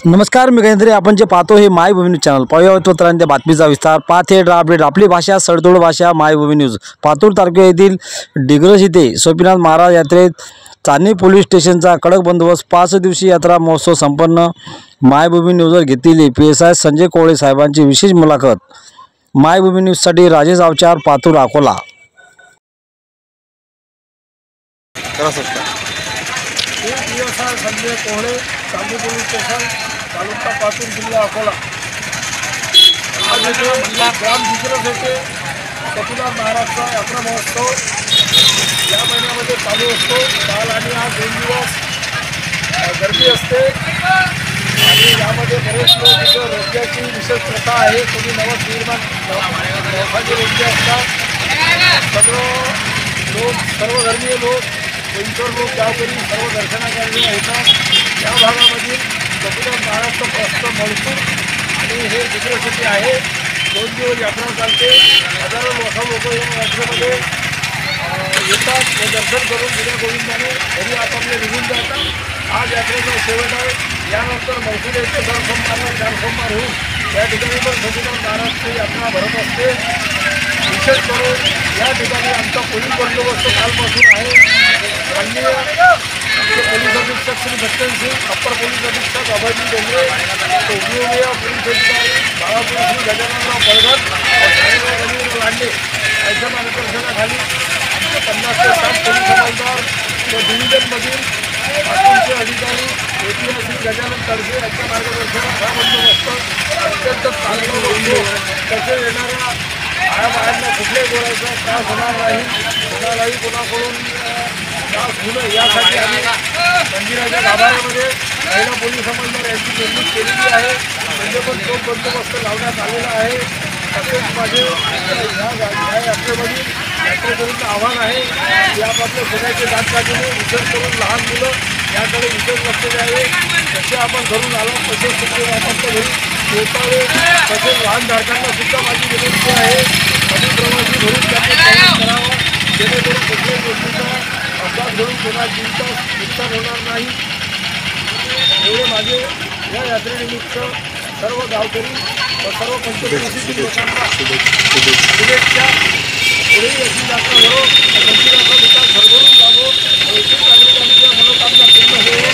नमस्कार, मी गजेंद्र. आपण जे पाहतो हे मायभूमी न्यूज चॅनल. पाहूया त्या बातमीचा विस्तार. पाच थेट अपडेट. आपली भाषा सडतोड भाषा. मायभूमी न्यूज. पातूर तालुक्यातील डिग्रस येथे सोपीनाथ महाराज यात्रेत चांदणी पोलीस स्टेशनचा कडक बंदोबस्त. 5 दिवसीय यात्रा महोत्सव संपन्न. मायभूमी न्यूजवर घेतलेली PSI संजय कोळे साहेबांची विशेष मुलाखत. मायभूमी न्यूजसाठी राजेश अवचार, पातूर, अकोला. PSI संजय कोळे, चांदणी पोलीस स्टेशन, तालुका पातूर, जिल्हा अकोला. आज येथे ग्राम डिग्रस येथे सोपीनाथ महाराजचा यात्रा महोत्सव या महिन्यामध्ये चालू असतो. काल आणि आज 2 दिवस गर्दी असते आणि यामध्ये बरेच लोक इथं रोजगाराची विशेष प्रथा आहे. कोणी नवस निर्माण मोठाचे रोजगे असतात. सर्व धर्मीय लोक, पैंचर लोक, गावकरी सर्व दर्शनासाठी येतात. या भागामधील सोपीनाथ महाराजचं प्रस्त मळसूर आणि हे डिग्रस येथे आहे. 2 दिवस यात्रा चालते. हजारो लोक या यात्रेमध्ये येतात व दर्शन करून जुन्या गोविंदाने घरी आपापले निघून जातात. आज यात्रेचा शेवट आहे. यानंतर मळसूर येथे दर सोमवारला 4 सोमवार होऊन या ठिकाणी पण सोपीनाथ महाराजची यात्रा भरत असते. विशेष करून या ठिकाणी आमचा पोलीस बंदोबस्त कालपासून आहे. माननीय पोलीस अधीक्षक श्री सत्यन सिंग, अप्पर पोलीस अधीक्षक अभयजी डोंगरे, उपविभागीय पोलीस अधिकारी बाळापूर श्री गजाननराव पळघट, रवींद्र लांडे यांच्या मार्गदर्शनाखाली आमचे 50 ते 60 पोलीस हवालदार व डिव्हिजनमधील पातूरचे अधिकारी API श्री गजानन तडसे यांच्या मार्गदर्शनात हा बंदोबस्त अत्यंत चांगला होतो. तसे येणाऱ्या बायांना कुठल्याही गोळ्याचा त्रास होणार नाही, कोणालाही कोणाकडून त्रास होऊ नये यासाठी आम्ही मंदिराच्या गाभाऱ्यामध्ये महिला पोलीस हवालदार यांची नेमणूक केलेली आहे. म्हणजे पण तो बंदोबस्त लावण्यात आलेला आहे. तसेच माझे या यात्रेमधील यात्रेकरूंना आव्हान आहे की आपापल्या गुन्ह्याचे दातकाठीने विशेष करून लहान मुलं याकडे विशेष लक्ष द्यावे. जसे आपण घरून आलो तसेच तुम्ही आपापल्या घरी पोहोचावे. तसेच वाहनधारकांना सुद्धा माझी विनंती आहे कधी प्रवासी घरून त्यांनी प्रवास करावा, जेणेकरून कुठल्याही गोष्टीचा अपघात घडून कोणाची नुकसान होणार नाही. एवढे माझे या यात्रेनिमित्त सर्व गावकरी व सर्व पंचक्रोशीतील लोकांना शुभेच्छा. पुढे याची यात्रा भरो, मंदिराचा विकास भरभरून लाभो, नागरिकांच्या मनोकामना पूर्ण होईल.